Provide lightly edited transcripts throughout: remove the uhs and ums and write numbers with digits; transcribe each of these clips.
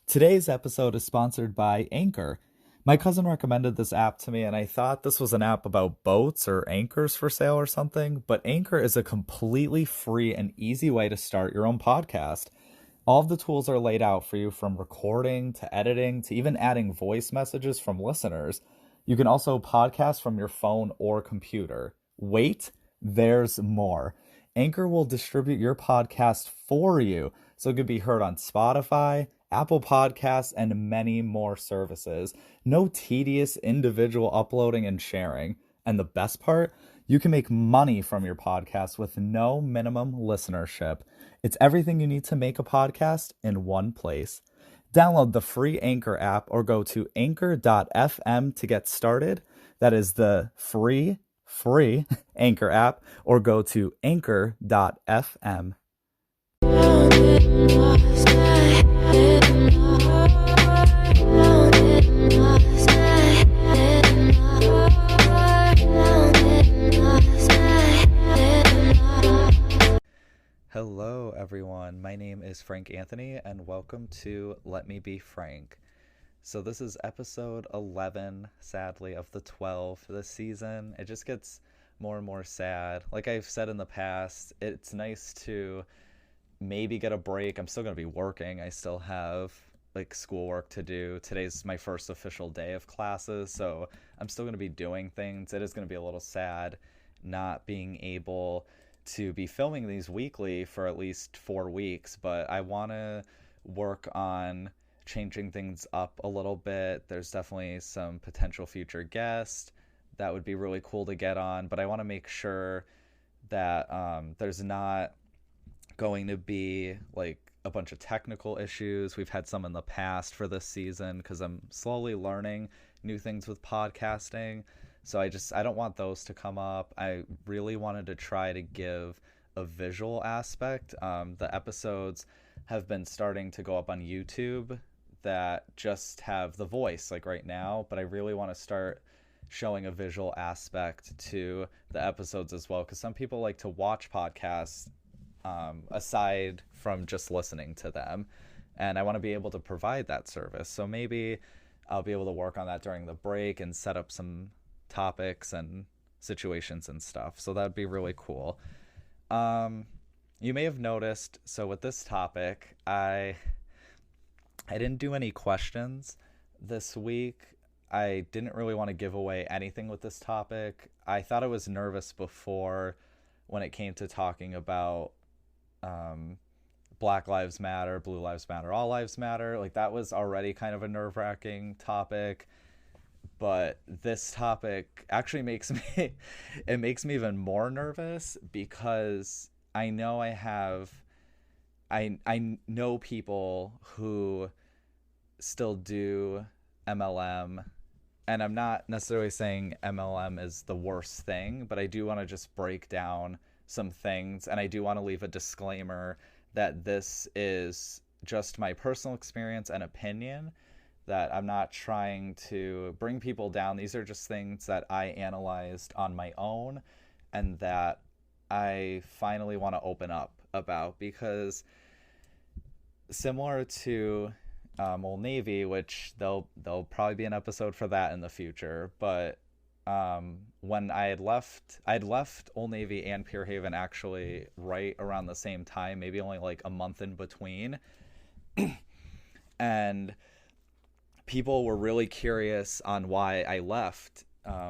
Today's episode is sponsored by Anchor. My cousin recommended this app to me, and I thought this was an app about boats or anchors for sale or something, but Anchor is a completely free and easy way to start your own podcast. All of the tools are laid out for you, from recording to editing to even adding voice messages from listeners. You can also podcast from your phone or computer. Wait, there's more. Anchor will distribute your podcast for you, so it could be heard on Spotify, Apple Podcasts, and many more services. No tedious individual uploading and sharing. And the best part, you can make money from your podcast with no minimum listenership. It's everything you need to make a podcast in one place. Download the free Anchor app or go to anchor.fm to get started. That is the free Anchor app, or go to anchor.fm. Hello, everyone. My name is Frank Anthony, and welcome to Let Me Be Frank. So this is episode 11, sadly, of the 12 this season. It just gets more and more sad. Like I've said in the past, it's nice to maybe get a break. I'm still going to be working. I still have like schoolwork to do. Today's my first official day of classes, so I'm still going to be doing things. It is going to be a little sad not being able to be filming these weekly for at least 4 weeks, but I want to work on changing things up a little bit. There's definitely some potential future guests that would be really cool to get on, but I want to make sure that there's not going to be like a bunch of technical issues. We've had some in the past for this season because I'm slowly learning new things with podcasting. So I don't want those to come up. I really wanted to try to give a visual aspect. The episodes have been starting to go up on YouTube that just have the voice like right now, but I really want to start showing a visual aspect to the episodes as well, because some people like to watch podcasts aside from just listening to them, and I want to be able to provide that service. So maybe I'll be able to work on that during the break and set up some topics and situations and stuff. So that'd be really cool. You may have noticed, so with this topic, I didn't do any questions this week. I didn't really want to give away anything with this topic. I thought I was nervous before when it came to talking about Black Lives Matter, Blue Lives Matter, All Lives Matter. Like that was already kind of a nerve-wracking topic. But this topic actually makes me even more nervous, because I know I know people who still do MLM, and I'm not necessarily saying MLM is the worst thing, but I do want to just break down some things, and I do want to leave a disclaimer that this is just my personal experience and opinion, that I'm not trying to bring people down. These are just things that I analyzed on my own and that I finally want to open up about, because similar to Old Navy, which there'll probably be an episode for that in the future, but when I'd left Old Navy and Pure Haven actually right around the same time, maybe only like a month in between. And people were really curious on why I left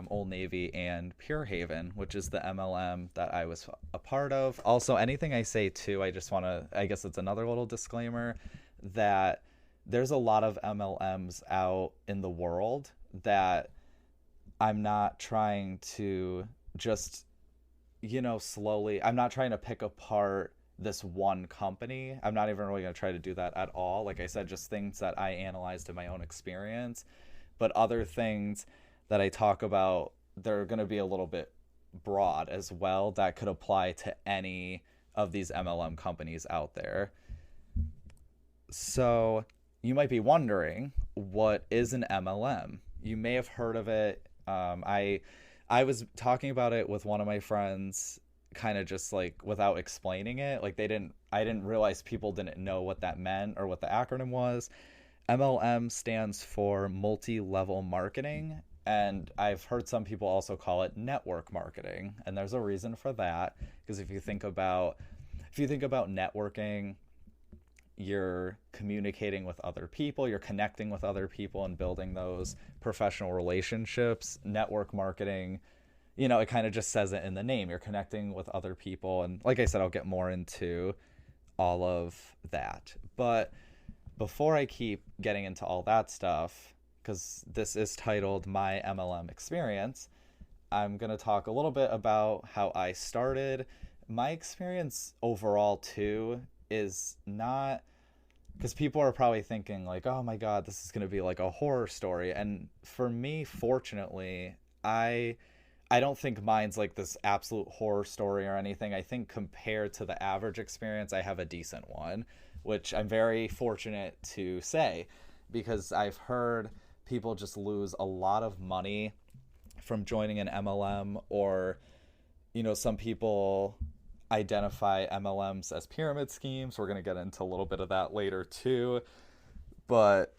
Old Navy and Pure Haven, which is the MLM that I was a part of. Also, anything I say too, I guess it's another little disclaimer that there's a lot of MLMs out in the world that I'm not trying to just, slowly, I'm not trying to pick apart this one company. I'm not even really going to try to do that at all. Like I said, just things that I analyzed in my own experience. But other things that I talk about, they're going to be a little bit broad as well, that could apply to any of these MLM companies out there. So you might be wondering, what is an MLM? You may have heard of it. I was talking about it with one of my friends, kind of just like without explaining it. Like I didn't realize people didn't know what that meant or what the acronym was. MLM stands for multi-level marketing, and I've heard some people also call it network marketing, and there's a reason for that, because if you think about networking, you're communicating with other people, you're connecting with other people and building those professional relationships. Network marketing, it kind of just says it in the name. You're connecting with other people. And like I said, I'll get more into all of that. But before I keep getting into all that stuff, because this is titled My MLM Experience, I'm going to talk a little bit about how I started. My experience overall, too, is not, because people are probably thinking like, oh my God, this is going to be like a horror story. And for me, fortunately, I don't think mine's like this absolute horror story or anything. I think compared to the average experience, I have a decent one, which I'm very fortunate to say, because I've heard people just lose a lot of money from joining an MLM, or, some people identify MLMs as pyramid schemes. We're going to get into a little bit of that later too. But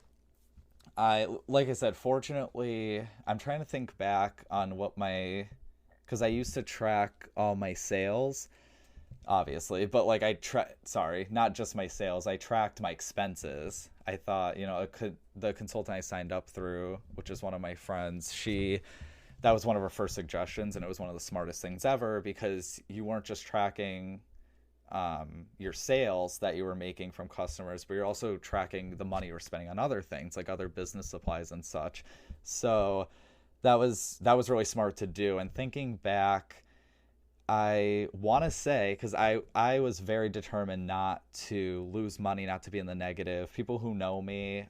like I said, fortunately, I'm trying to think back on because I used to track all my sales, obviously, but like not just my sales, I tracked my expenses. I thought, the consultant I signed up through, which is one of my friends, that was one of her first suggestions, and it was one of the smartest things ever, because you weren't just tracking your sales that you were making from customers, but you're also tracking the money you were spending on other things, like other business supplies and such. So that was really smart to do. And thinking back, I want to say, because I was very determined not to lose money, not to be in the negative. People who know me,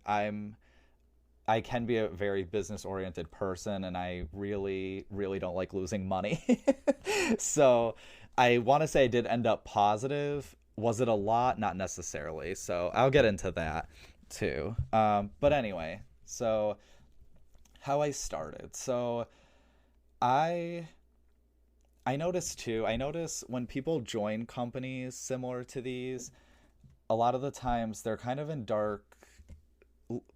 I can be a very business oriented person, and I really, really don't like losing money. So I want to say I did end up positive. Was it a lot? Not necessarily. So I'll get into that too. But anyway, so how I started. So I noticed too, when people join companies similar to these, a lot of the times they're kind of in dark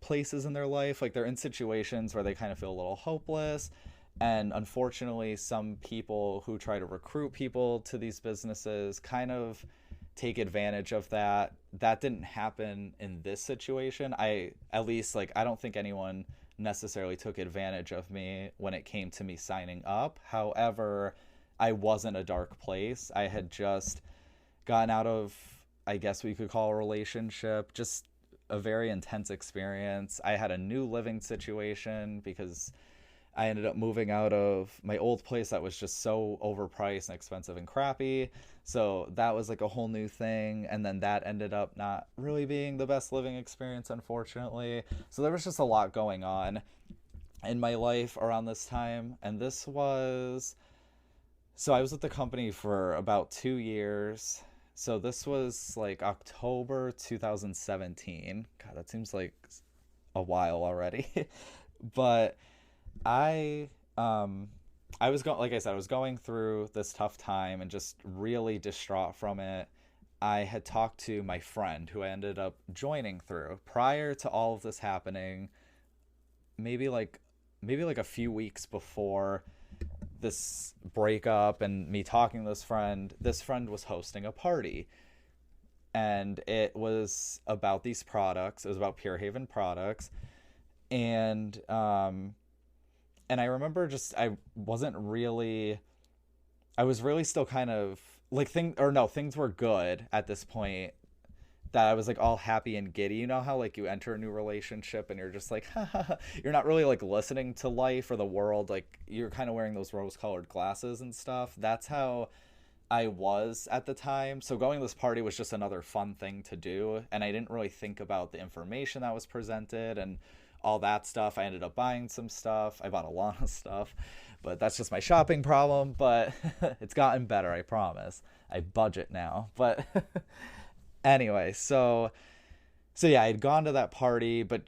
places in their life. Like, they're in situations where they kind of feel a little hopeless. And unfortunately, some people who try to recruit people to these businesses kind of take advantage of that. That didn't happen in this situation. At least, like, I don't think anyone necessarily took advantage of me when it came to me signing up. However, I was in a dark place. I had just gotten out of, I guess we could call a relationship, just a very intense experience. I had a new living situation because I ended up moving out of my old place that was just so overpriced and expensive and crappy. So that was like a whole new thing. And then that ended up not really being the best living experience, unfortunately. So there was just a lot going on in my life around this time. And so I was with the company for about 2 years. So this was like October 2017. God, that seems like a while already. But I was going, like I said, I was going through this tough time and just really distraught from it. I had talked to my friend who I ended up joining through prior to all of this happening, maybe like a few weeks before this breakup and me talking to this friend. This friend was hosting a party, and it was about these products. It was about Pure Haven products. And I remember I was really still kind of like things were good at this point, that I was like all happy and giddy. You know how like you enter a new relationship and you're just like, you're not really like listening to life or the world. Like, you're kind of wearing those rose colored glasses and stuff. That's how I was at the time. So going to this party was just another fun thing to do. And I didn't really think about the information that was presented and all that stuff. I ended up buying some stuff. I bought a lot of stuff, but that's just my shopping problem. But it's gotten better, I promise. I budget now. But anyway, so yeah, I'd gone to that party, but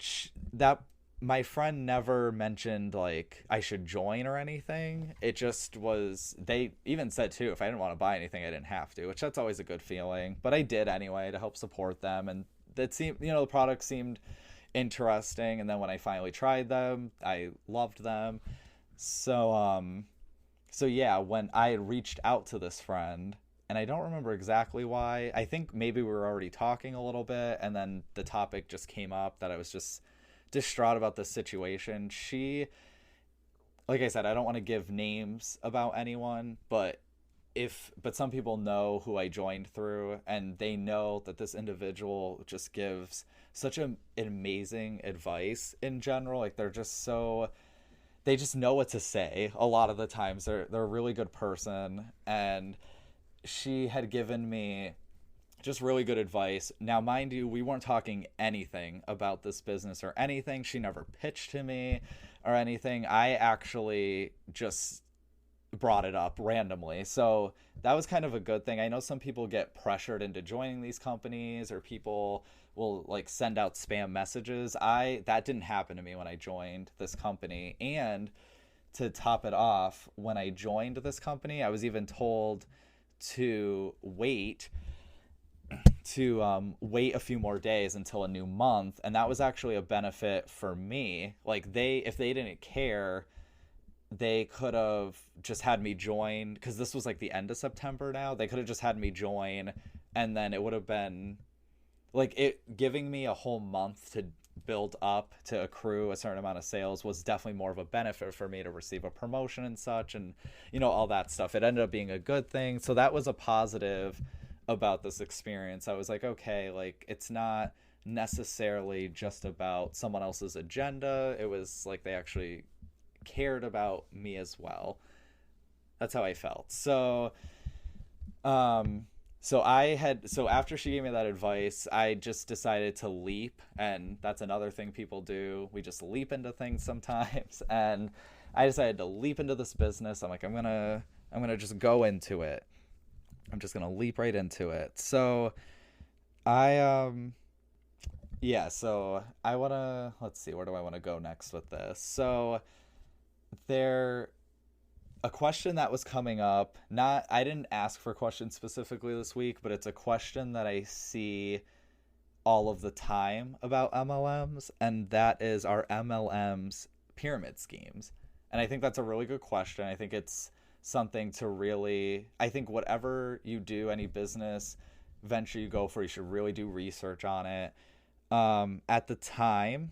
my friend never mentioned like I should join or anything. It just was, they even said too, if I didn't want to buy anything, I didn't have to, which that's always a good feeling. But I did anyway to help support them. And that seemed, the product seemed interesting. And then when I finally tried them, I loved them. So yeah, when I had reached out to this friend, and I don't remember exactly why. I think maybe we were already talking a little bit, and then the topic just came up that I was just distraught about the situation. Like I said, I don't want to give names about anyone, but some people know who I joined through, and they know that this individual just gives such an amazing advice in general. Like they just know what to say a lot of the times. They're a really good person, and she had given me just really good advice. Now, mind you, we weren't talking anything about this business or anything. She never pitched to me or anything. I actually just brought it up randomly. So that was kind of a good thing. I know some people get pressured into joining these companies, or people will like send out spam messages. That didn't happen to me when I joined this company. And to top it off, when I joined this company, I was even told to wait a few more days until a new month, and that was actually a benefit for me. Like, if they didn't care, they could have just had me join, because this was like the end of September now. They could have just had me join, and then it would have been like, it giving me a whole month to build up, to accrue a certain amount of sales, was definitely more of a benefit for me to receive a promotion and such, and all that stuff. It ended up being a good thing. So that was a positive about this experience. I was like, okay, like, it's not necessarily just about someone else's agenda. It was like they actually cared about me as well. That's how I felt. So after she gave me that advice, I just decided to leap, and that's another thing people do. We just leap into things sometimes, and I decided to leap into this business. I'm like, I'm gonna just go into it. I'm just gonna leap right into it. So let's see, where do I want to go next with this? So a question that was coming up, I didn't ask for a question specifically this week, but it's a question that I see all of the time about MLMs, and that is, are MLMs pyramid schemes? And I think that's a really good question. I think it's something to really, I think whatever you do, any business venture you go for, you should really do research on it. At the time,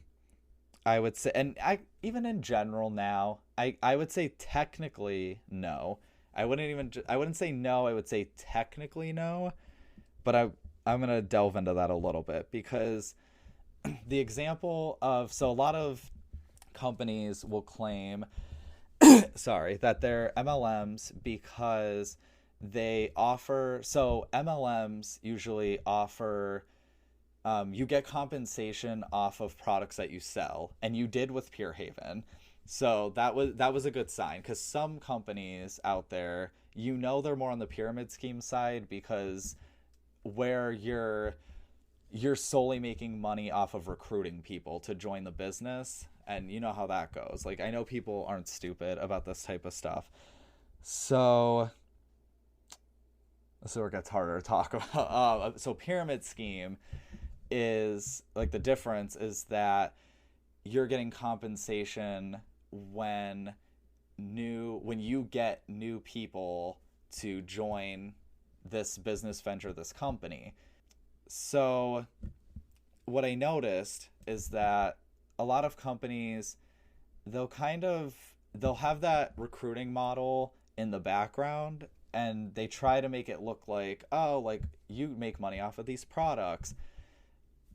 I would say, and even in general now, I would say technically no. I wouldn't say no, I would say technically no, but I'm going to delve into that a little bit, because the example of, so a lot of companies will claim, that they're MLMs because they offer, so MLMs usually offer, you get compensation off of products that you sell, and you did with Pure Haven. So that was a good sign, because some companies out there, they're more on the pyramid scheme side, because where you're solely making money off of recruiting people to join the business, and you know how that goes. Like, I know people aren't stupid about this type of stuff. So it gets harder to talk about. So pyramid scheme is, like, the difference is that you're getting compensation when you get new people to join this business venture, this company. So what I noticed is that a lot of companies, they'll have that recruiting model in the background, and they try to make it look like, oh, like, you make money off of these products.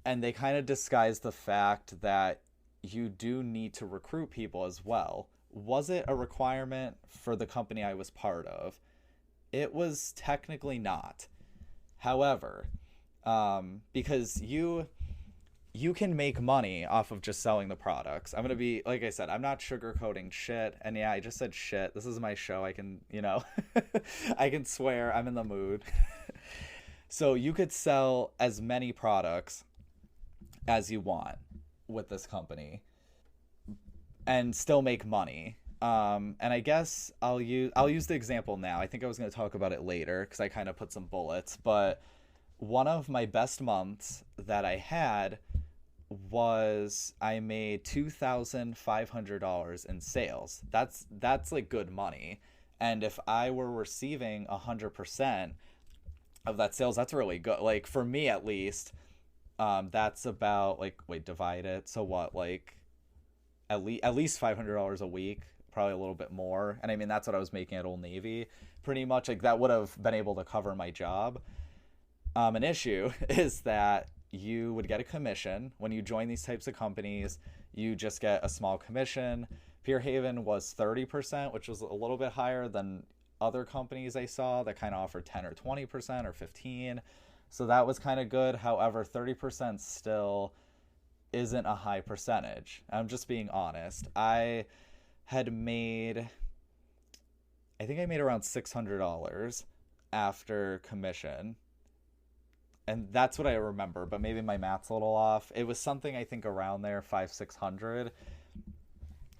And they kind of disguise the fact that you do need to recruit people as well. Was it a requirement for the company I was part of? It was technically not. However, because you can make money off of just selling the products. I'm going to be, like I said, I'm not sugarcoating shit. And yeah, I just said shit. This is my show. I can, I can swear. I'm in the mood. So you could sell as many products as you want with this company and still make money. And I guess I'll use the example now. I think I was going to talk about it later, because I kind of put some bullets, but one of my best months that I had was I made $2,500 in sales. That's like good money. And if I were receiving 100% of that sales, that's really good. Like for me at least, that's about like, wait, divide it. So what, like at least $500 a week, probably a little bit more. And I mean, that's what I was making at Old Navy. Pretty much like that would have been able to cover my job. An issue is that you would get a commission when you join these types of companies. You just get a small commission. Pure Haven was 30%, which was a little bit higher than other companies I saw that kind of offered 10 or 20% or 15. So that was kind of good. However, 30% still isn't a high percentage. I'm just being honest. Had made, I think I made around $600 after commission. And that's what I remember, but maybe my math's a little off. It was something I think around there, 500-600.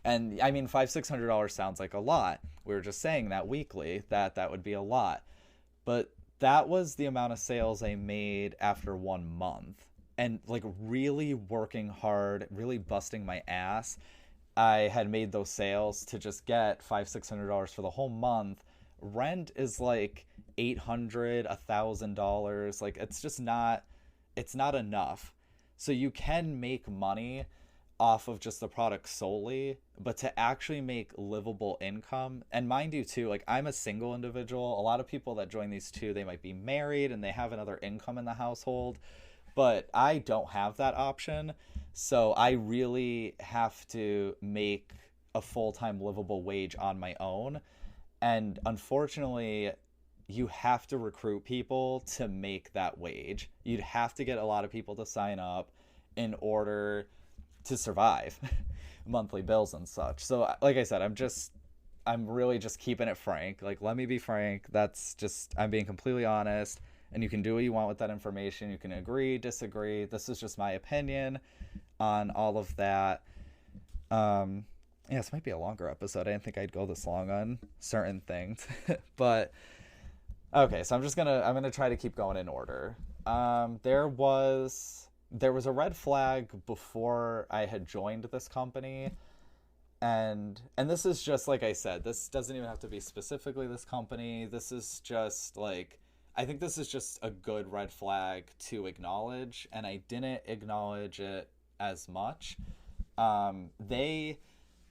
And I mean, $600 sounds like a lot. We were just saying that weekly, that would be a lot. But that was the amount of sales I made after 1 month. And like really working hard, really busting my ass, I had made those sales to just get $500-600 for the whole month. Rent is like $800, $1,000. Like it's not enough. So you can make money off of just the product solely, but to actually make livable income, and mind you too, like I'm a single individual. A lot of people that join these too, they might be married and they have another income in the household, but I don't have that option. So I really have to make a full-time livable wage on my own. And unfortunately, you have to recruit people to make that wage. You'd have to get a lot of people to sign up in order to survive monthly bills and such. So like I said, I'm really just keeping it frank. Like, let me be frank. That's just, I'm being completely honest, and you can do what you want with that information. You can agree, disagree. This is just my opinion on all of that. Yeah, this might be a longer episode. I didn't think I'd go this long on certain things, but okay. So I'm gonna try to keep going in order. There was a red flag before I had joined this company, and this is just like I said. This doesn't even have to be specifically this company. This is just like, I think this is just a good red flag to acknowledge, and I didn't acknowledge it as much. They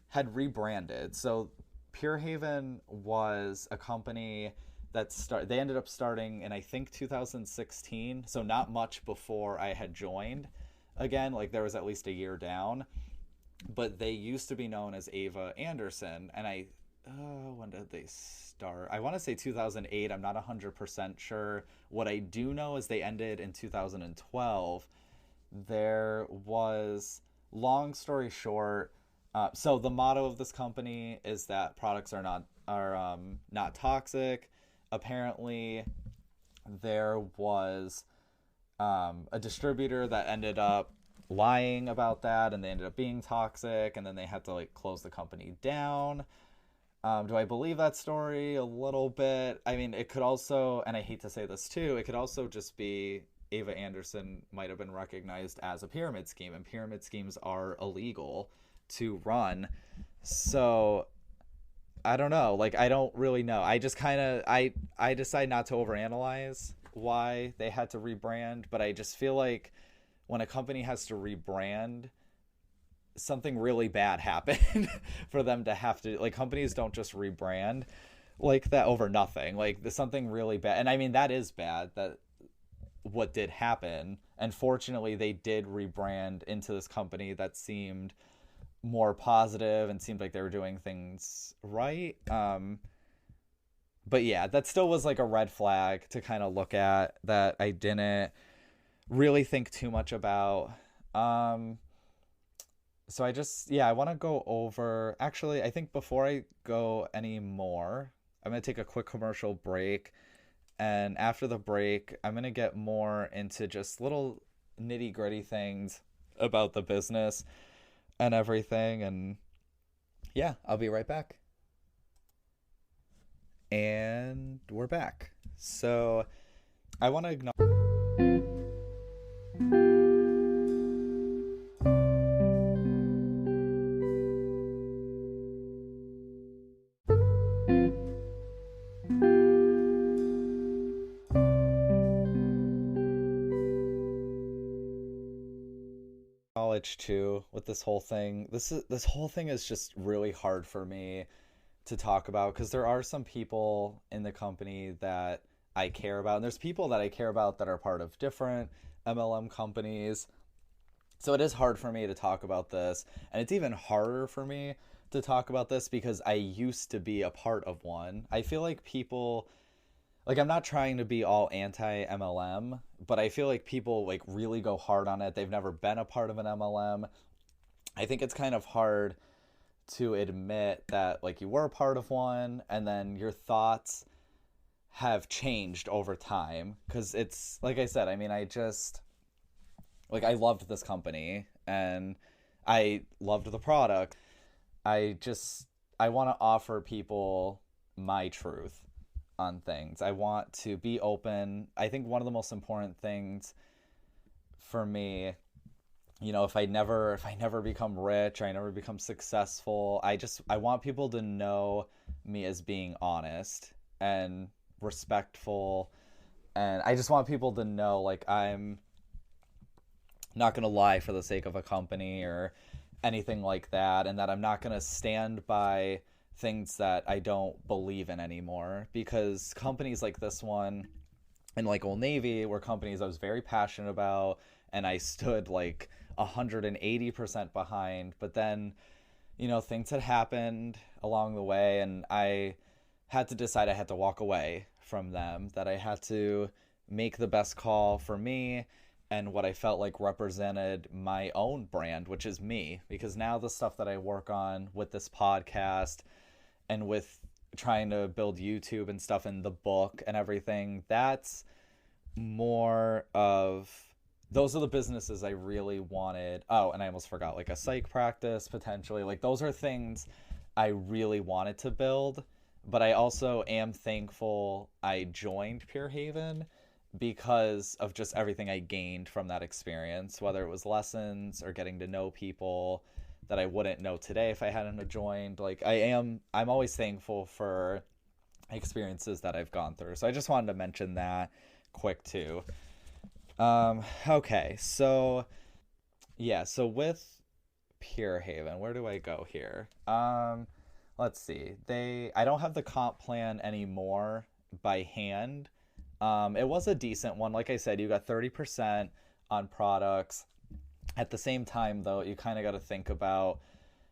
had rebranded. So Pure Haven was a company that they ended up starting in, I think, 2016. So not much before I had joined. Again, like there was at least a year down. But they used to be known as Ava Anderson. And when did they start? I want to say 2008. I'm not 100% sure. What I do know is they ended in 2012. There was, long story short, so the motto of this company is that products are not toxic. Apparently, there was a distributor that ended up lying about that, and they ended up being toxic, and then they had to like close the company down. Do I believe that story? A little bit. I mean, it could also, and I hate to say this too, it could also just be Ava Anderson might have been recognized as a pyramid scheme, and pyramid schemes are illegal to run. So I don't know. Like, I don't really know. I just kind of, I decide not to overanalyze why they had to rebrand, but I just feel like when a company has to rebrand, something really bad happened for them to have to, like, companies don't just rebrand like that over nothing. Like, there's something really bad. And I mean, that is bad, that what did happen. And fortunately, they did rebrand into this company that seemed more positive and seemed like they were doing things right. But yeah, that still was like a red flag to kind of look at that I didn't really think too much about. So I want to go over, actually, I think before I go any more, I'm going to take a quick commercial break. And after the break, I'm going to get more into just little nitty gritty things about the business and everything. And yeah, I'll be right back. And we're back. So I want to acknowledge. Knowledge too with this whole thing. This whole thing is just really hard for me to talk about because there are some people in the company that I care about, and there's people that I care about that are part of different MLM companies. So it is hard for me to talk about this, and it's even harder for me to talk about this because I used to be a part of one. I feel like people, like, I'm not trying to be all anti MLM, but I feel like people like really go hard on it. They've never been a part of an MLM. I think it's kind of hard to admit that like you were a part of one and then your thoughts have changed over time, because it's like I said, I mean, I just like I loved this company and I loved the product. I want to offer people my truth on things. I want to be open. I think one of the most important things for me, if I never become rich, I never become successful, I want people to know me as being honest and respectful, and I just want people to know like I'm not going to lie for the sake of a company or anything like that, and that I'm not going to stand by things that I don't believe in anymore, because companies like this one and like Old Navy were companies I was very passionate about and I stood like 180% behind. But then, things had happened along the way and I had to decide I had to walk away from them, that I had to make the best call for me and what I felt like represented my own brand, which is me. Because now the stuff that I work on with this podcast and with trying to build YouTube and stuff in the book and everything, that's more of, those are the businesses I really wanted. Oh, and I almost forgot, like a psych practice potentially. Like those are things I really wanted to build. But I also am thankful I joined Pure Haven because of just everything I gained from that experience, whether it was lessons or getting to know people that I wouldn't know today if I hadn't joined. Like I'm always thankful for experiences that I've gone through. So I just wanted to mention that quick too. Okay, so yeah, so with Pure Haven, where do I go here? Let's see. I don't have the comp plan anymore by hand. It was a decent one. Like I said, you got 30% on products. At the same time, though, you kind of got to think about,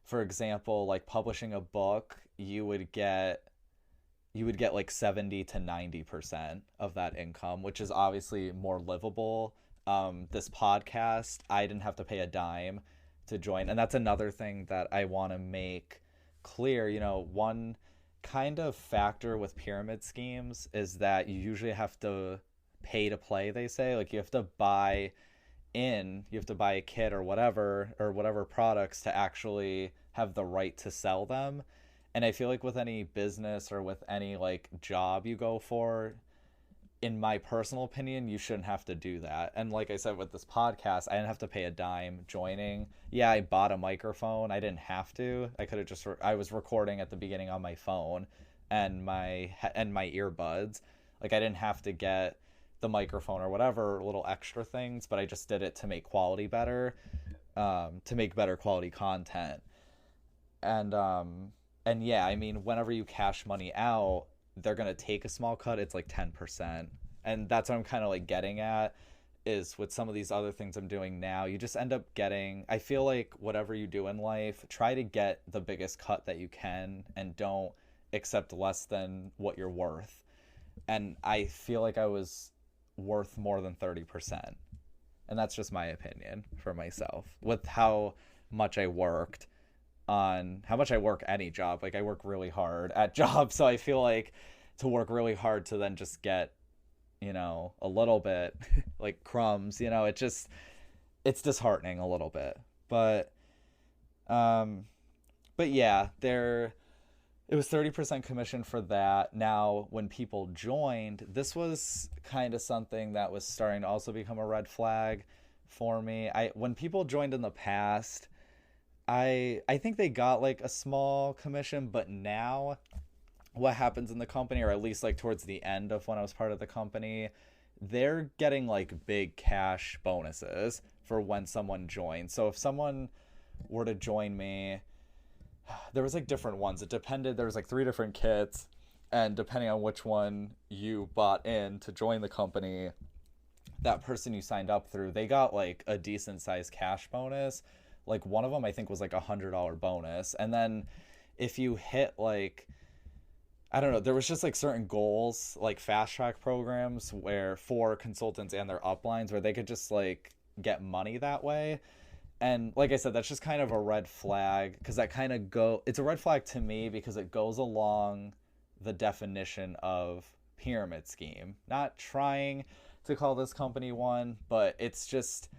for example, like publishing a book, you would get like 70 to 90% of that income, which is obviously more livable. This podcast, I didn't have to pay a dime to join. And that's another thing that I want to make clear. One kind of factor with pyramid schemes is that you usually have to pay to play, they say. Like you have to buy a kit or whatever products to actually have the right to sell them. And I feel like with any business or with any like job you go for, in my personal opinion, you shouldn't have to do that. And like I said, with this podcast, I didn't have to pay a dime joining. Yeah, I bought a microphone. I didn't have to. I could have I was recording at the beginning on my phone and my earbuds. Like I didn't have to get the microphone or whatever little extra things, but I just did it to make quality better, to make better quality content. And yeah, I mean, whenever you cash money out, they're going to take a small cut. It's like 10%. And that's what I'm kind of like getting at, is with some of these other things I'm doing now, you just end up getting, I feel like whatever you do in life, try to get the biggest cut that you can and don't accept less than what you're worth. And I feel like I was worth more than 30%. And that's just my opinion for myself with how much I worked on how much I work any job. Like I work really hard at jobs, so I feel like to work really hard to then just get, a little bit like crumbs, it's disheartening a little bit. But yeah, it was 30% commission for that. Now, when people joined, this was kind of something that was starting to also become a red flag for me. When people joined in the past, I think they got like a small commission, but now what happens in the company, or at least like towards the end of when I was part of the company, they're getting like big cash bonuses for when someone joins. So if someone were to join me, there was like different ones. It depended. There was like 3 different kits, and depending on which one you bought in to join the company, that person you signed up through, they got like a decent sized cash bonus. Like one of them I think was like $100 bonus. And then if you hit like, I don't know, there was just like certain goals, like fast track programs where for consultants and their uplines where they could just like get money that way. And like I said, that's just kind of a red flag, because that kind of it's a red flag to me because it goes along the definition of pyramid scheme. Not trying to call this company one, but it's just,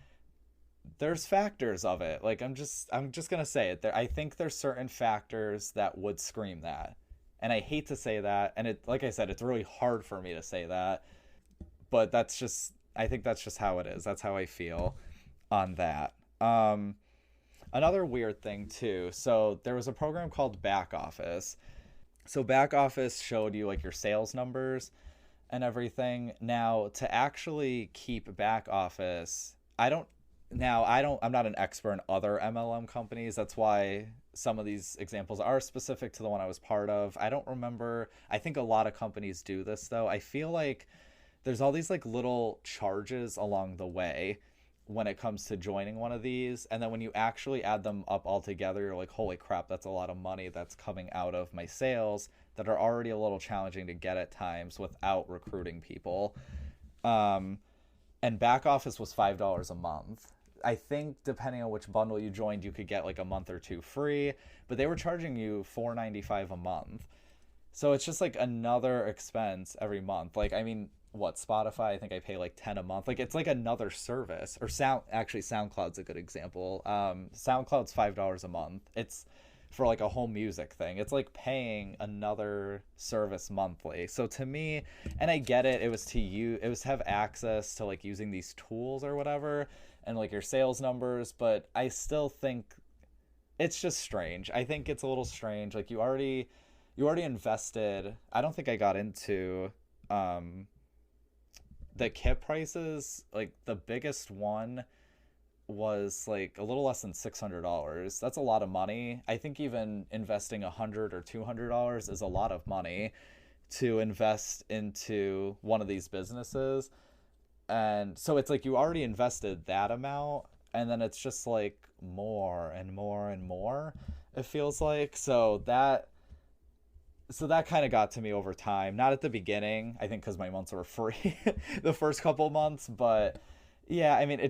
there's factors of it. Like I'm just gonna say it. I think there's certain factors that would scream that. And I hate to say that, and it, like I said, it's really hard for me to say that, but I think that's just how it is. That's how I feel on that. Another weird thing too. So there was a program called Back Office. So Back Office showed you like your sales numbers and everything. Now to actually keep Back Office, I'm not an expert in other MLM companies. That's why some of these examples are specific to the one I was part of. I don't remember. I think a lot of companies do this though. I feel like there's all these like little charges along the way when it comes to joining one of these. And then when you actually add them up all together, you're like, holy crap, that's a lot of money that's coming out of my sales that are already a little challenging to get at times without recruiting people. And Back Office was $5 a month. I think depending on which bundle you joined, you could get like a month or 2 free, but they were charging you $4.95 a month. So it's just like another expense every month. Like, I mean, what, Spotify, I think I pay like 10 a month. Like it's like another service. Or SoundCloud's a good example. SoundCloud's $5 a month. It's for like a home music thing. It's like paying another service monthly. So to me, and I get it, it was to have access to like using these tools or whatever and like your sales numbers, but I still think it's just strange. I think it's a little strange. Like you already invested. I don't think I got into the kit prices. Like the biggest one was like a little less than $600. That's a lot of money. I think even investing $100 or $200 is a lot of money to invest into one of these businesses. And so it's like you already invested that amount, and then it's just like more and more and more, it feels like. So that kind of got to me over time. Not at the beginning, I think, because my months were free the first couple months. But yeah, I mean,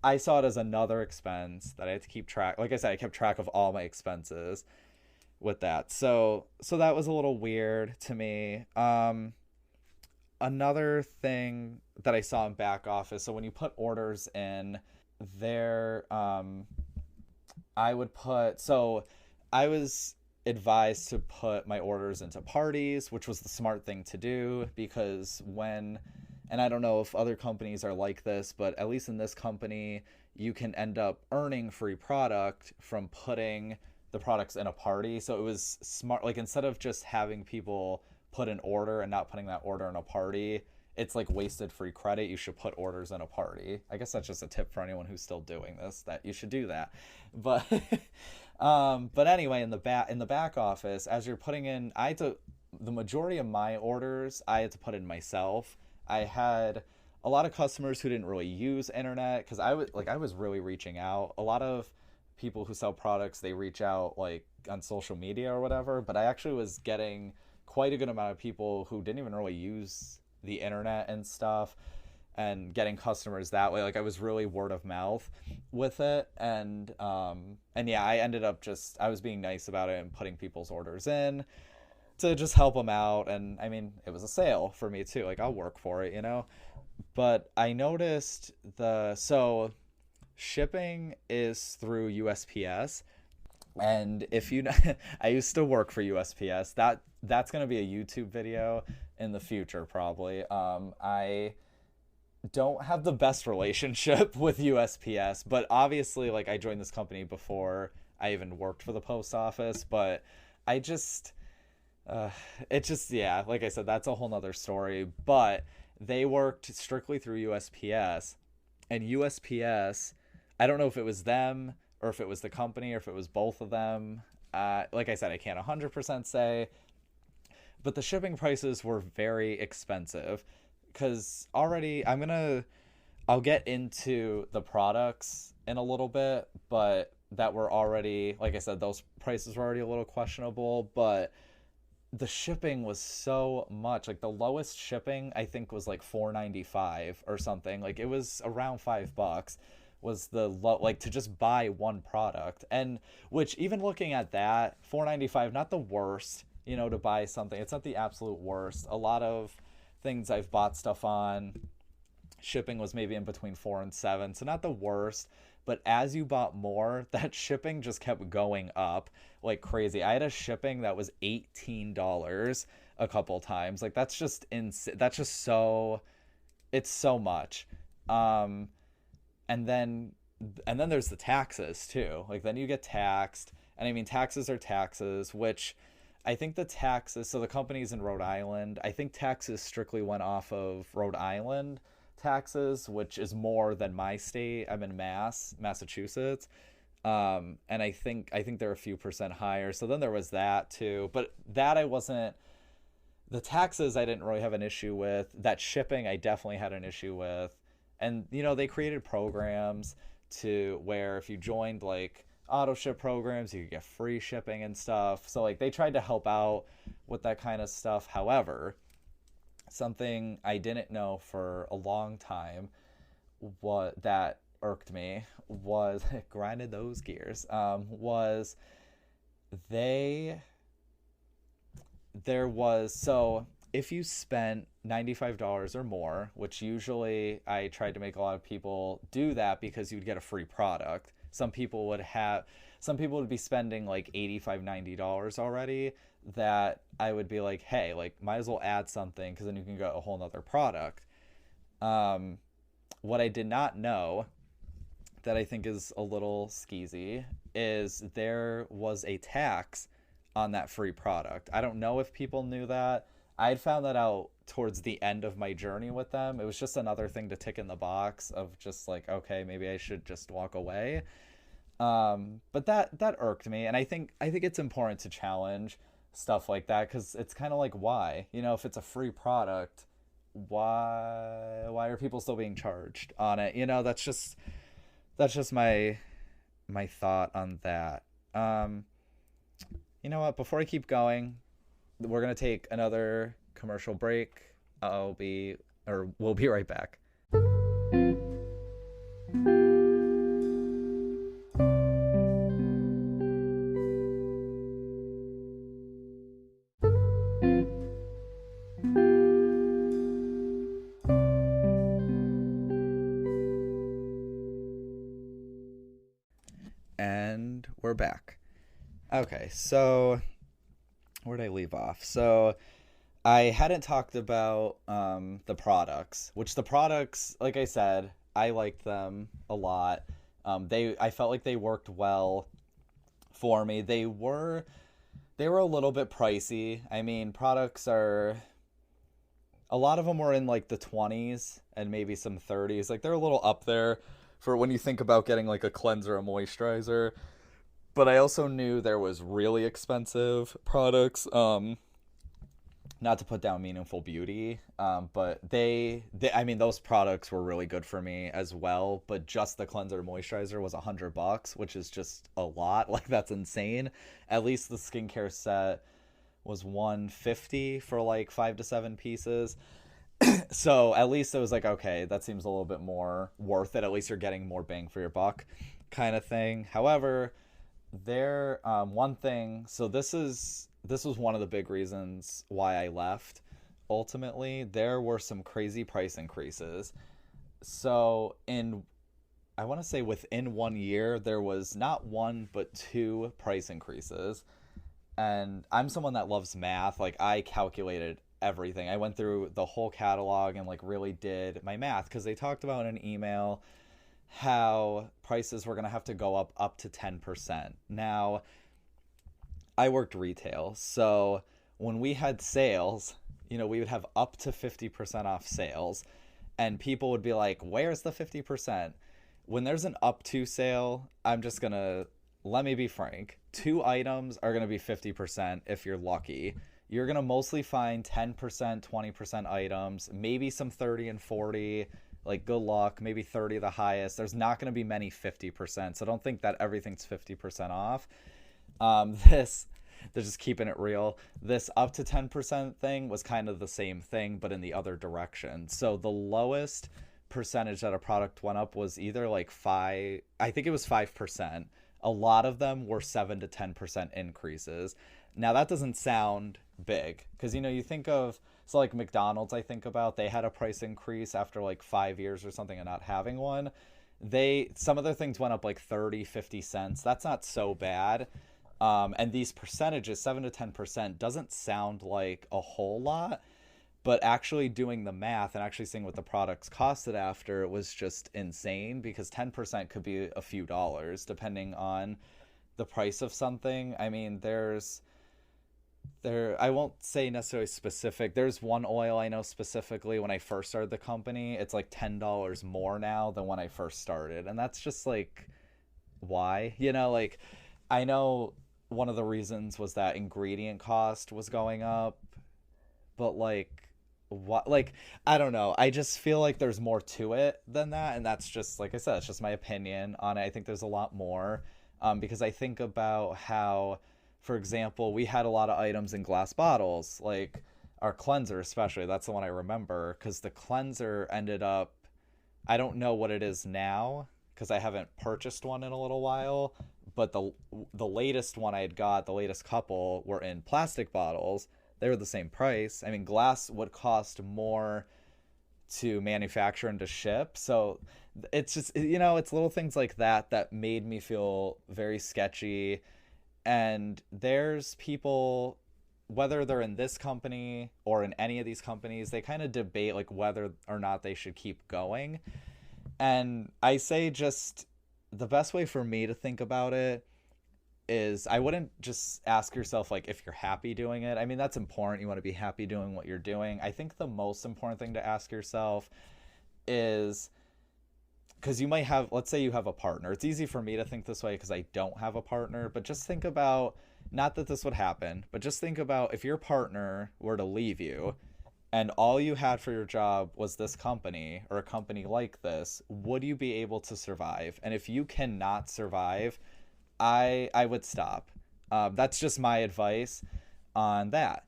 I saw it as another expense that I had to keep track. Like I said, I kept track of all my expenses with that. So that was a little weird to me. Another thing that I saw in Back Office, so when you put orders in there, I was advised to put my orders into parties, which was the smart thing to do, because and I don't know if other companies are like this, but at least in this company, you can end up earning free product from putting the products in a party. So it was smart. Like instead of just having people put an order and not putting that order in a party, it's like wasted free credit. You should put orders in a party. I guess that's just a tip for anyone who's still doing this, that you should do that. But but anyway, in the back office, as you're putting in, the majority of my orders I had to put in myself. I had a lot of customers who didn't really use internet, because I was really reaching out. A lot of people who sell products, they reach out like on social media or whatever, but I actually was getting quite a good amount of people who didn't even really use the internet and stuff, and getting customers that way. Like I was really word of mouth with it. And yeah, I was being nice about it and putting people's orders in to just help them out. And I mean, it was a sale for me too. Like I'll work for it, you know? But I noticed so shipping is through USPS. And if you know, I used to work for USPS. That's going to be a YouTube video in the future, probably. I don't have the best relationship with USPS, but obviously, like, I joined this company before I even worked for the post office. But yeah, like I said, that's a whole nother story. But they worked strictly through USPS. And USPS, I don't know if it was them or if it was the company or if it was both of them. Like I said, I can't 100% say, but the shipping prices were very expensive because already I'll get into the products in a little bit, but that were already, like I said, those prices were already a little questionable, but the shipping was so much. Like the lowest shipping I think was like $4.95 or something. Like it was around $5 was the low, like to just buy one product. And which, even looking at that, $4.95, not the worst, to buy something. It's not the absolute worst. A lot of things I've bought stuff on, shipping was maybe in between 4 and 7, so not the worst. But as you bought more, that shipping just kept going up like crazy. I had a shipping that was $18 a couple times. Like that's just that's just so, it's so much. um and then there's the taxes too. Like then you get taxed, and I mean taxes are taxes, which I think the taxes, so the company's in Rhode Island, I think taxes strictly went off of Rhode Island taxes, which is more than my state. I'm in Massachusetts. And I think they're a few percent higher. So then there was that too. But that I wasn't, the taxes I didn't really have an issue with. That shipping I definitely had an issue with. And they created programs to where if you joined like auto ship programs, you could get free shipping and stuff. So like they tried to help out with that kind of stuff. However, something I didn't know for a long time, what that irked me was grinded those gears, was they there was so if you spent $95 or more, which usually I tried to make a lot of people do that because you'd get a free product. Some people would be spending like $85, $90 already, that I would be like, hey, like might as well add something because then you can get a whole nother product. What I did not know, that I think is a little skeezy, is there was a tax on that free product. I don't know if people knew that. I had found that out towards the end of my journey with them. It was just another thing to tick in the box of just like, okay, maybe I should just walk away. But that irked me, and I think it's important to challenge stuff like that, because it's kind of like, why, if it's a free product, why are people still being charged on it? That's just my thought on that. You know what? Before I keep going, we're gonna take another commercial break. We'll be right back. And we're back. Okay, so where did I leave off? So I hadn't talked about the products, which the products, like I said, I liked them a lot. I felt like they worked well for me. They were a little bit pricey. I mean, products are, a lot of them were in like the 20s and maybe some 30s. Like they're a little up there for when you think about getting like a cleanser, a moisturizer. But I also knew there was really expensive products. Not to put down Meaningful Beauty, but I mean, those products were really good for me as well. But just the cleanser moisturizer was $100, which is just a lot. Like that's insane. At least the skincare set was $150 for like 5 to 7 pieces. So at least it was like, okay, that seems a little bit more worth it. At least you're getting more bang for your buck, kind of thing. However, one thing. So this was one of the big reasons why I left. Ultimately, there were some crazy price increases. So I want to say within 1 year, there was not one but 2 price increases. And I'm someone that loves math. Like I calculated everything. I went through the whole catalog and like really did my math, because they talked about in an email how prices were going to have to go up to 10%. Now, I worked retail, so when we had sales, we would have up to 50% off sales. and people would be like, where's the 50%? When there's an up to sale, I'm just gonna, let me be frank, 2 items are gonna be 50% if you're lucky. You're gonna mostly find 10%, 20% items, maybe some 30 and 40. Like, good luck, maybe 30 the highest. There's not going to be many 50%, so don't think that everything's 50% off. This, they're just keeping it real. This up to 10% thing was kind of the same thing, but in the other direction. So the lowest percentage that a product went up was either like 5, I think it was 5%. A lot of them were 7 to 10% increases. Now that doesn't sound big, because you think of, so like McDonald's, I think about, they had a price increase after like 5 years or something of not having one. Some of their things went up like 30, 50 cents. That's not so bad. And these percentages, 7 to 10%, doesn't sound like a whole lot, but actually doing the math and actually seeing what the products costed after, it was just insane, because 10% could be a few dollars depending on the price of something. I mean, I won't say necessarily specific. There's one oil I know specifically, when I first started the company, it's like $10 more now than when I first started. And that's just like, why? Like, I know one of the reasons was that ingredient cost was going up, but like, what? Like, I don't know. I just feel like there's more to it than that. And that's just, like I said, it's just my opinion on it. I think there's a lot more, because I think about how, for example, we had a lot of items in glass bottles, like our cleanser especially. That's the one I remember, because the cleanser ended up, I don't know what it is now, because I haven't purchased one in a little while, but the latest one I had got, the latest couple, were in plastic bottles. They were the same price. I mean, glass would cost more to manufacture and to ship. So it's just, it's little things like that that made me feel very sketchy. And there's people, whether they're in this company or in any of these companies, they kind of debate like whether or not they should keep going. And I say, just the best way for me to think about it is, I wouldn't just ask yourself like if you're happy doing it. I mean, that's important. You want to be happy doing what you're doing. I think the most important thing to ask yourself is, because you might have, let's say you have a partner. It's easy for me to think this way because I don't have a partner, but just think about, not that this would happen, but just think about if your partner were to leave you and all you had for your job was this company or a company like this, would you be able to survive? And if you cannot survive, I would stop. That's just my advice on that.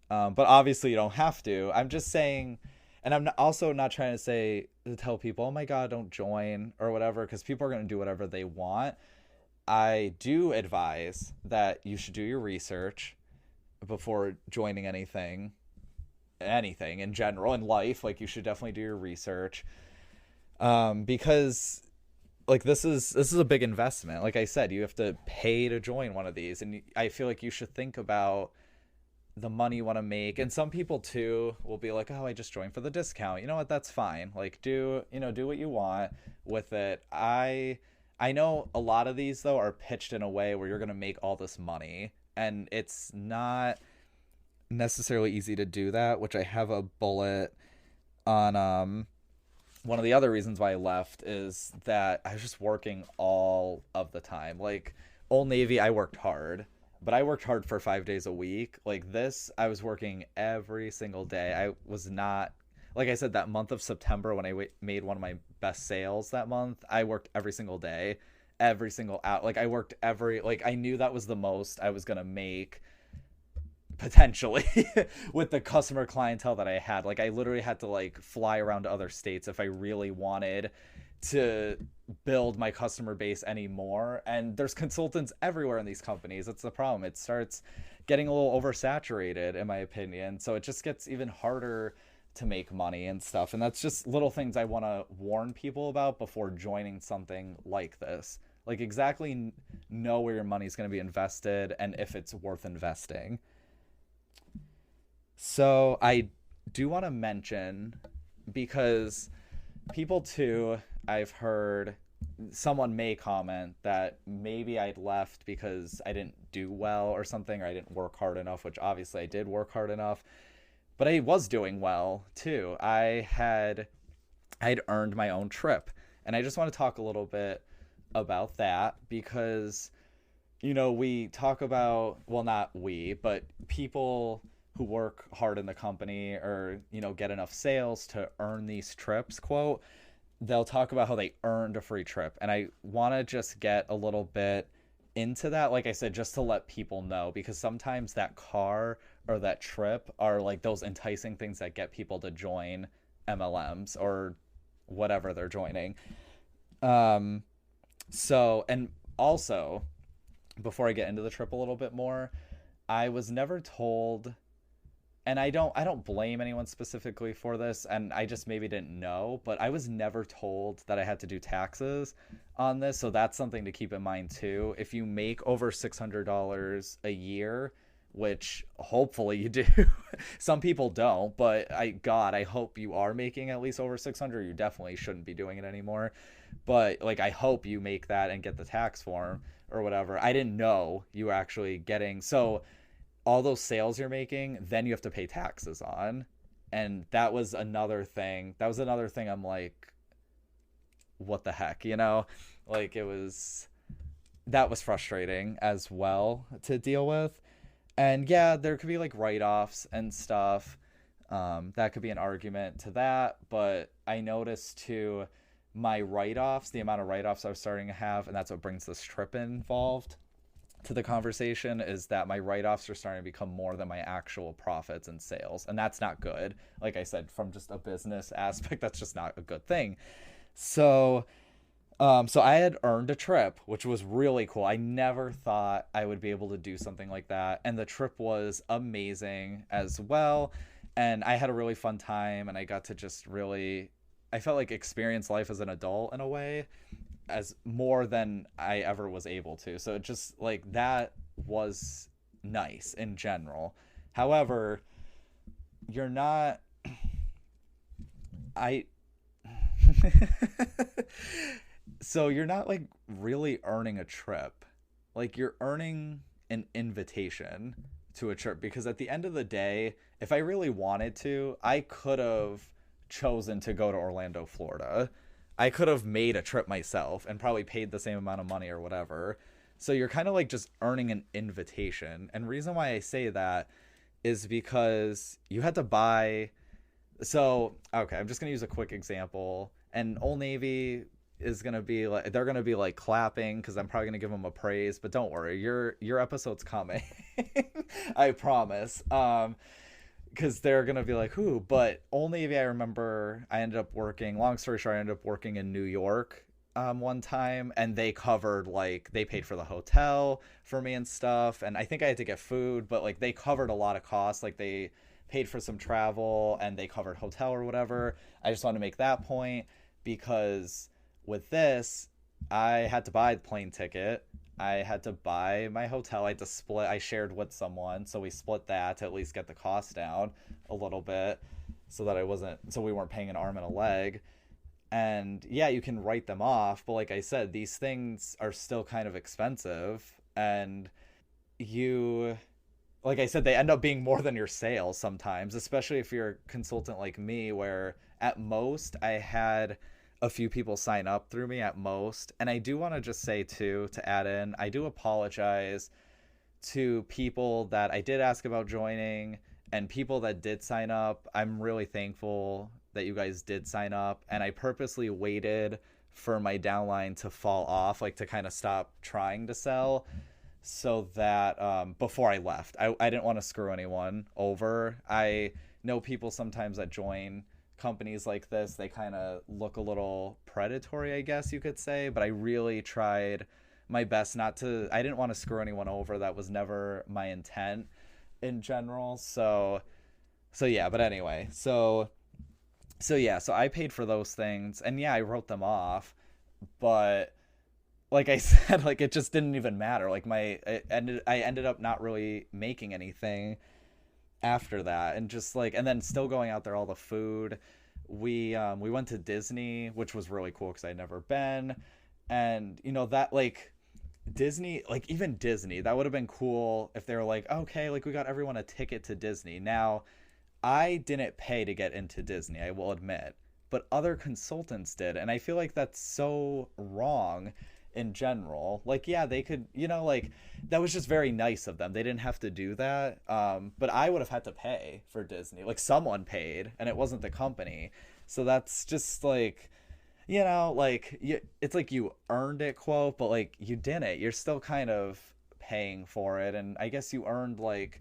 But obviously you don't have to. I'm just saying, and I'm also not trying to tell people, oh my God, don't join or whatever, because people are going to do whatever they want. I do advise that you should do your research before joining anything in general in life. Like, you should definitely do your research, because like this is a big investment. Like I said, you have to pay to join one of these, and I feel like you should think about the money you want to make. And some people too will be like, oh, I just joined for the discount. You know what? That's fine. Like, do what you want with it. I know a lot of these though are pitched in a way where you're going to make all this money, and it's not necessarily easy to do that, which I have a bullet on. One of the other reasons why I left is that I was just working all of the time. Like, Old Navy, I worked hard, but I worked hard for 5 days a week. Like this, I was working every single day. I was not, like I said, that month of September when I made one of my best sales that month, I worked every single day, every single out. Like, I worked I knew that was the most I was going to make potentially with the customer clientele that I had. Like, I literally had to like fly around to other states if I really wanted to build my customer base anymore. And there's consultants everywhere in these companies. That's the problem. It starts getting a little oversaturated, in my opinion. So it just gets even harder to make money and stuff. And that's just little things I want to warn people about before joining something like this. Like, exactly know where your money is going to be invested and if it's worth investing. So I do want to mention, because people too, I've heard someone may comment that maybe I'd left because I didn't do well or something, or I didn't work hard enough, which obviously I did work hard enough, but I was doing well too. I had I'd earned my own trip. And I just want to talk a little bit about that because, we talk about, well, not we, but people who work hard in the company or, get enough sales to earn these trips, quote, they'll talk about how they earned a free trip. And I want to just get a little bit into that, like I said, just to let people know, because sometimes that car or that trip are like those enticing things that get people to join MLMs or whatever they're joining. Um, and also, before I get into the trip a little bit more, I was never told, and I don't blame anyone specifically for this, and I just maybe didn't know, but I was never told that I had to do taxes on this, so that's something to keep in mind too. If you make over $600 a year, which hopefully you do. Some people don't, but I hope you are making at least over 600. You definitely shouldn't be doing it anymore. But like, I hope you make that and get the tax form or whatever. I didn't know you were actually getting, so all those sales you're making, then you have to pay taxes on. And that was another thing. I'm like, what the heck, Like, that was frustrating as well to deal with. And yeah, there could be like write-offs and stuff. That could be an argument to that. But I noticed too, my write-offs, the amount of write-offs I was starting to have, and that's what brings this trip involved to the conversation, is that my write-offs are starting to become more than my actual profits and sales. And that's not good. Like I said, from just a business aspect, that's just not a good thing. So so I had earned a trip, which was really cool. I never thought I would be able to do something like that. And the trip was amazing as well. And I had a really fun time, and I got to just really, I felt like experience life as an adult in a way, as more than I ever was able to. So it just like that was nice in general. However, you're not, I, so you're not like really earning a trip. Like, you're earning an invitation to a trip, because at the end of the day, if I really wanted to, I could have chosen to go to Orlando, Florida. I could have made a trip myself and probably paid the same amount of money or whatever. So you're kind of like just earning an invitation. And reason why I say that is because you had to buy. So, okay, I'm just going to use a quick example. And Old Navy is going to be like, they're going to be like clapping because I'm probably going to give them a praise, but don't worry, your episode's coming. I promise. Because they're going to be like, who? But Old Navy, I remember I ended up working, long story short, I ended up working in New York one time, and they covered, like, they paid for the hotel for me and stuff. And I think I had to get food, but like they covered a lot of costs. Like, they paid for some travel and they covered hotel or whatever. I just want to make that point, because with this, I had to buy the plane ticket. I had to buy my hotel. I had to split. I shared with someone, so we split that to at least get the cost down a little bit, so that we weren't paying an arm and a leg. And yeah, you can write them off, but like I said, these things are still kind of expensive, and you, like I said, they end up being more than your sales sometimes, especially if you're a consultant like me, where at most I had a few people sign up through me at most. And I do want to just say too, to add in, I do apologize to people that I did ask about joining and people that did sign up. I'm really thankful that you guys did sign up, and I purposely waited for my downline to fall off, like to kind of stop trying to sell, so that before I left, I didn't want to screw anyone over. I know people sometimes that join companies like this, they kind of look a little predatory, I guess you could say, but I really tried my best not to. I didn't want to screw anyone over. That was never my intent in general. So yeah, but anyway, so yeah, so I paid for those things, and yeah, I wrote them off, but like I said, like, it just didn't even matter. Like, I ended up not really making anything after that, and just like, and then still going out there, all the food. We went to Disney, which was really cool because I'd never been. And that, like, Disney, like, even Disney, that would have been cool if they were like, okay, like, we got everyone a ticket to Disney. Now, I didn't pay to get into Disney, I will admit, but other consultants did. And I feel like that's so wrong in general. Like, yeah, they could, like, that was just very nice of them. They didn't have to do that. But I would have had to pay for Disney. Like, someone paid, and it wasn't the company. So that's just like, like, it's like you earned it, quote, but like you didn't. You're still kind of paying for it. And I guess you earned like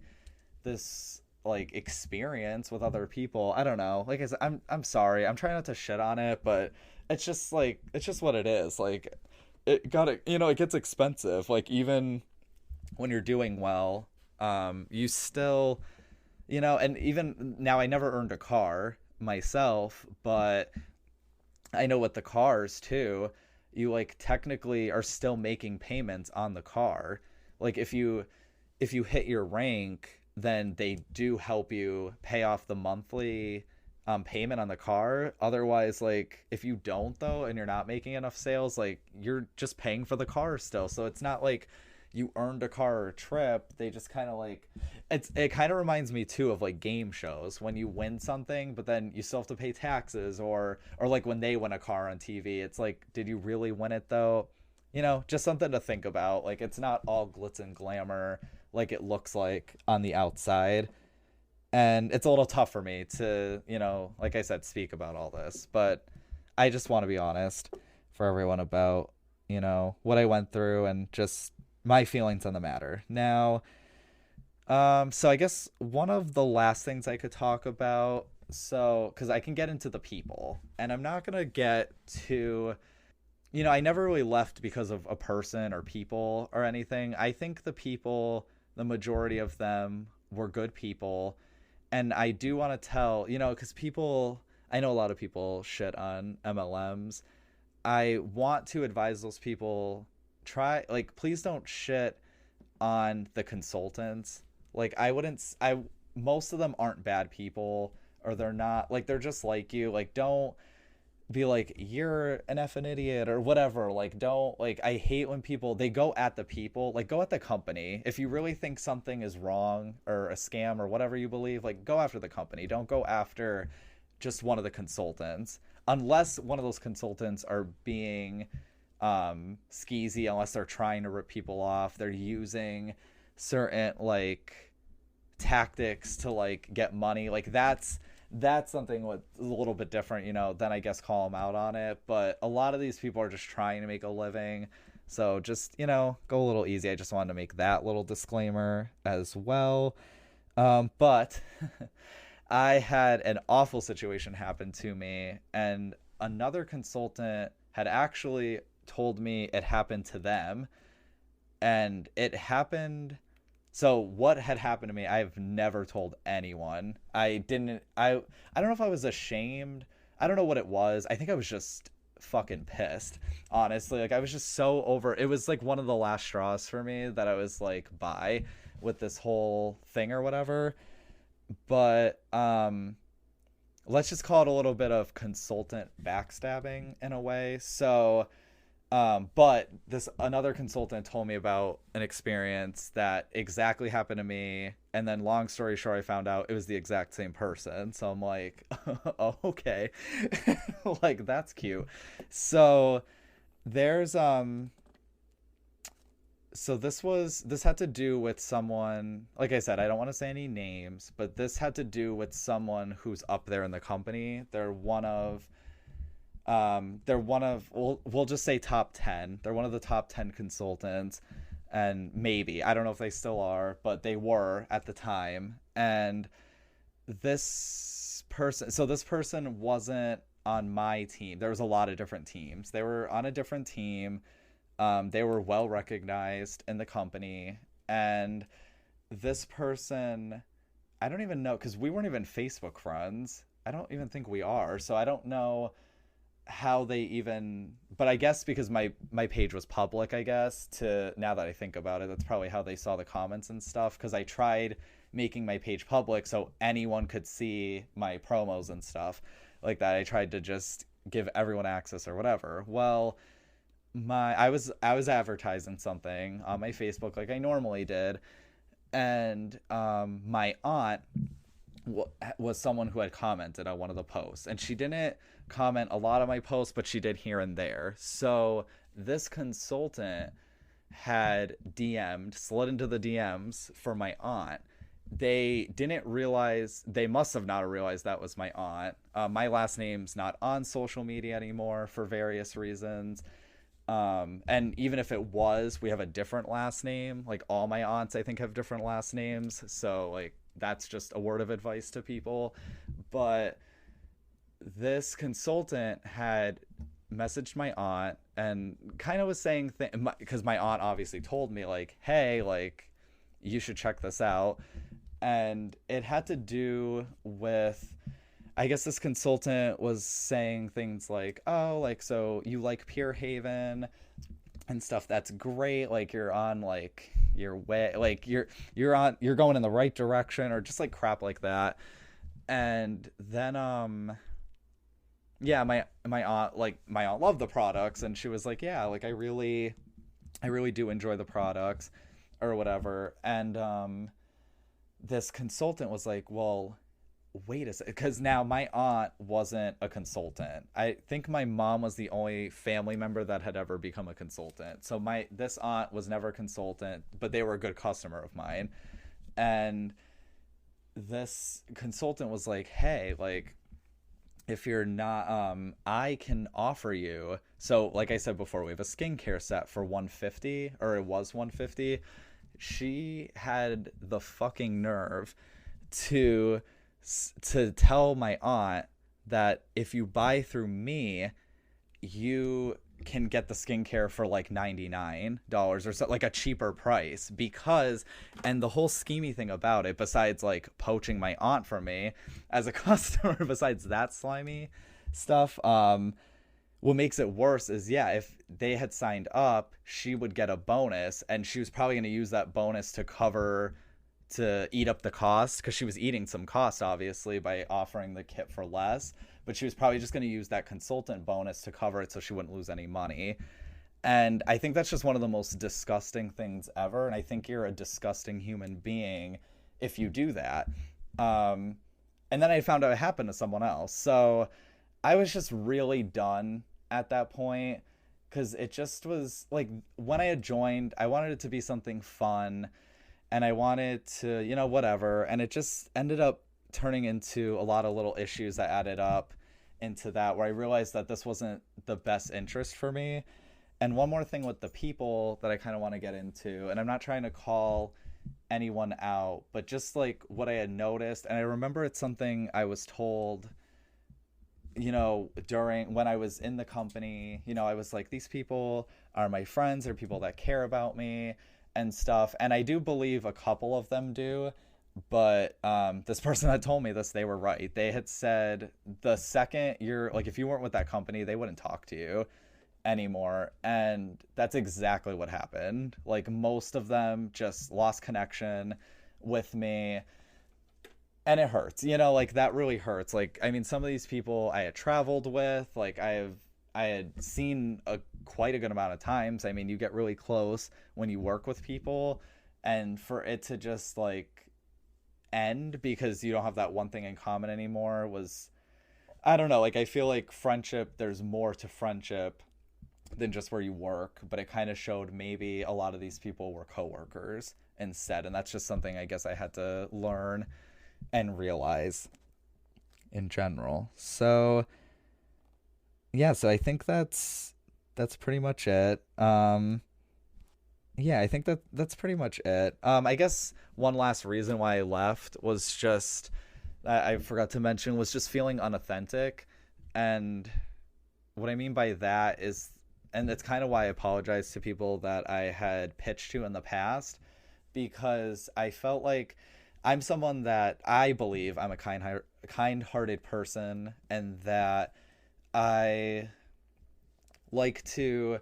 this like experience with other people. I don't know. Like I said, I'm sorry. I'm trying not to shit on it, but it's just like, it's just what it is. Like, it gets expensive. Like, even when you're doing well, you still, and even now, I never earned a car myself, but I know with the cars too, you like technically are still making payments on the car. Like, if you hit your rank, then they do help you pay off the monthly payment on the car. Otherwise, like, if you don't though, and you're not making enough sales, like, you're just paying for the car still. So it's not like you earned a car or a trip. They just kind of like, it kind of reminds me too of like game shows when you win something, but then you still have to pay taxes, or like when they win a car on TV, it's like, did you really win it though? Just something to think about. Like, it's not all glitz and glamour like it looks like on the outside. And it's a little tough for me to, like I said, speak about all this, but I just want to be honest for everyone about, what I went through and just my feelings on the matter. Now, so I guess one of the last things I could talk about, so, because I can get into the people, and I'm not going to get to, I never really left because of a person or people or anything. I think the people, the majority of them were good people. And I do want to tell, because I know a lot of people shit on MLMs. I want to advise those people, please don't shit on the consultants. Like, most of them aren't bad people, or they're not, like, they're just like you. Like, don't be like, you're an effing idiot or whatever. Like, don't, like, I hate when people, they go at the people. Like, go at the company. If you really think something is wrong or a scam or whatever you believe, like, go after the company. Don't go after just one of the consultants, unless one of those consultants are being skeezy, unless they're trying to rip people off. They're using certain like tactics to like get money. Like, that's something with a little bit different, then I guess call them out on it. But a lot of these people are just trying to make a living. So just, go a little easy. I just wanted to make that little disclaimer as well. But I had an awful situation happen to me, and another consultant had actually told me it happened to them. And it happened. So what had happened to me, I've never told anyone. I don't know if I was ashamed. I don't know what it was. I think I was just fucking pissed, honestly. Like, I was just so over. It was like one of the last straws for me that I was like, bye with this whole thing or whatever. But let's just call it a little bit of consultant backstabbing in a way. So but this another consultant told me about an experience that exactly happened to me, and then long story short, I found out it was the exact same person. So I'm like, oh, okay. Like, that's cute. So there's so this had to do with someone, like I said, I don't want to say any names, but this had to do with someone who's up there in the company. We'll just say top 10. They're one of the top 10 consultants, and maybe, I don't know if they still are, but they were at the time. And this person wasn't on my team. There was a lot of different teams. They were on a different team. They were well recognized in the company, and this person, I don't even know, because we weren't even Facebook friends. I don't even think we are, so I don't know how they even, but I guess because my page was public, I guess, to, now that I think about it, that's probably how they saw the comments and stuff, because I tried making my page public so anyone could see my promos and stuff like that. I tried to just give everyone access or whatever. Well, I was advertising something on my Facebook like I normally did, and my aunt was someone who had commented on one of the posts, and she didn't comment a lot of my posts, but she did here and there. So this consultant had DM'd, slid into the DMs for my aunt. They didn't realize, they must have not realized that was my aunt. My last name's not on social media anymore for various reasons. And even if it was, we have a different last name. Like all my aunts, I think, have different last names. So, like, that's just a word of advice to people. But this consultant had messaged my aunt and kind of was saying because my aunt obviously told me, like, hey, like, you should check this out. And it had to do with, I guess this consultant was saying things like, oh, like, so you like Pure Haven and stuff. That's great. Like, you're on, like, your way, like, you're going in the right direction, or just like crap like that. And then yeah, my aunt loved the products, and she was like, yeah, like, I really do enjoy the products or whatever. And this consultant was like, well, wait a second, because now my aunt wasn't a consultant. I think my mom was the only family member that had ever become a consultant. So this aunt was never a consultant, but they were a good customer of mine. And this consultant was like, hey, like, if you're not, I can offer you. So like I said before, we have a skincare set for 150, or it was 150. She had the fucking nerve to tell my aunt that if you buy through me, you can get the skincare for like $99 or so, like a cheaper price. Because, and the whole schemy thing about it, besides like poaching my aunt from me as a customer, besides that slimy stuff, what makes it worse is, yeah, if they had signed up, she would get a bonus, and she was probably going to use that bonus to eat up the cost, because she was eating some cost, obviously, by offering the kit for less. But she was probably just going to use that consultant bonus to cover it so she wouldn't lose any money. And I think that's just one of the most disgusting things ever. And I think you're a disgusting human being if you do that. And then I found out it happened to someone else. So I was just really done at that point, because it just was like, when I had joined, I wanted it to be something fun, and I wanted to, whatever. And it just ended up turning into a lot of little issues that added up into that, where I realized that this wasn't the best interest for me. And one more thing with the people that I kind of want to get into, and I'm not trying to call anyone out, but just like what I had noticed, and I remember it's something I was told, during when I was in the company. I was like, these people are my friends, they're people that care about me and stuff. And I do believe a couple of them do. But this person that told me this, they were right. They had said the second you're, like, if you weren't with that company, they wouldn't talk to you anymore. And that's exactly what happened. Like, most of them just lost connection with me. And it hurts, like, that really hurts. Like, I mean, some of these people I had traveled with, like, I had seen quite a good amount of times. I mean, you get really close when you work with people, and for it to just, like, end because you don't have that one thing in common anymore was, I don't know, like, I feel like friendship, there's more to friendship than just where you work. But it kind of showed maybe a lot of these people were coworkers instead, and that's just something I guess I had to learn and realize in general. So yeah, so I think that's pretty much it. Yeah, I think that's pretty much it. I guess one last reason why I left was just, I forgot to mention, was just feeling unauthentic. And what I mean by that is, and that's kind of why I apologize to people that I had pitched to in the past, because I felt like I'm someone that I believe I'm a kind-hearted person, and that I like to,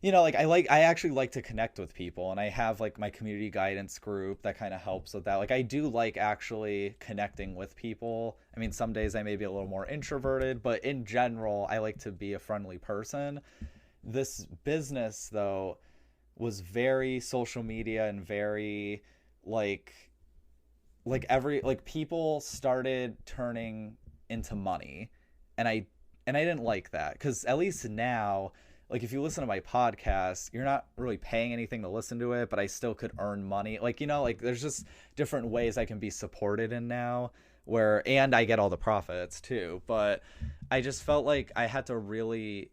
I actually like to connect with people, and I have like my community guidance group that kind of helps with that. Like, I do like actually connecting with people. I mean, some days I may be a little more introverted, but in general, I like to be a friendly person. This business, though, was very social media and very, like, people started turning into money, and I didn't like that, because at least now, like, if you listen to my podcast, you're not really paying anything to listen to it, but I still could earn money. Like, like, there's just different ways I can be supported in now, and I get all the profits too. But I just felt like I had to really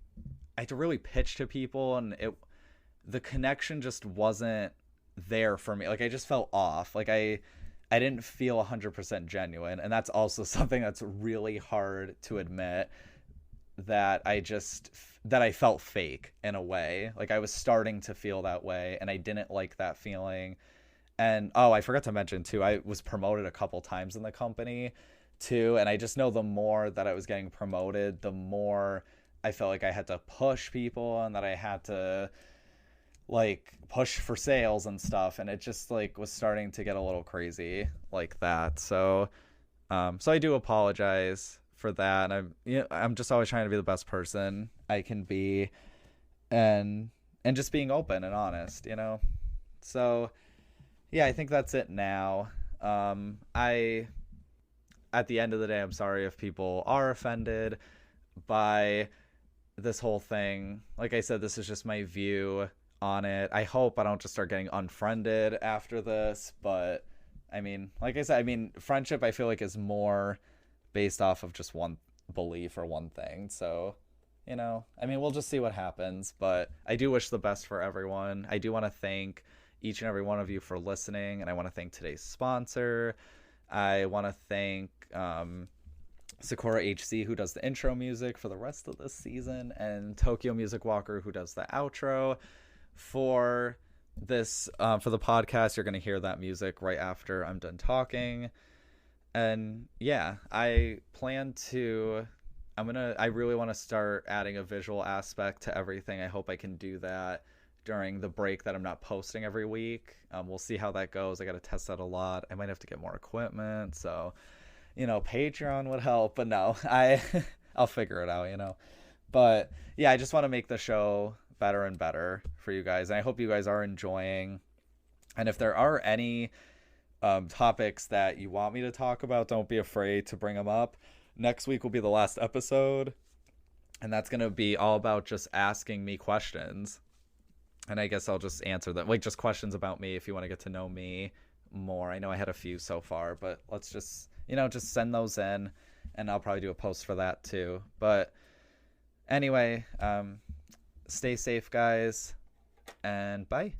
pitch to people, and the connection just wasn't there for me. Like, I just felt off. Like, I didn't feel 100% genuine, and that's also something that's really hard to admit, that I felt fake in a way. Like, I was starting to feel that way, and I didn't like that feeling. And I forgot to mention too, I was promoted a couple times in the company too, and I just know the more that I was getting promoted, the more I felt like I had to push people, and that I had to, like, push for sales and stuff, and it just, like, was starting to get a little crazy like that. So I do apologize for that, and I'm just always trying to be the best person I can be, and just being open and honest. So yeah, I think that's it now. I At the end of the day, I'm sorry if people are offended by this whole thing. Like I said, this is just my view on it. I hope I don't just start getting unfriended after this, but I mean, like I said, friendship, I feel like, is more based off of just one belief or one thing. So, we'll just see what happens, but I do wish the best for everyone. I do want to thank each and every one of you for listening, and I want to thank today's sponsor. I want to thank Sakura HC, who does the intro music for the rest of this season, and Tokyo Music Walker, who does the outro for this, for the podcast. You're going to hear that music right after I'm done talking. And yeah, I really want to start adding a visual aspect to everything. I hope I can do that during the break that I'm not posting every week. We'll see how that goes. I got to test that a lot. I might have to get more equipment. So, Patreon would help, but no, I'll figure it out, But yeah, I just want to make the show better and better for you guys. And I hope you guys are enjoying. And if there are any topics that you want me to talk about, don't be afraid to bring them up. Next week will be the last episode, and that's going to be all about just asking me questions. And I guess I'll just answer them, like, just questions about me if you want to get to know me more. I know I had a few so far, but let's just, just send those in, and I'll probably do a post for that too. But anyway, stay safe, guys, and bye.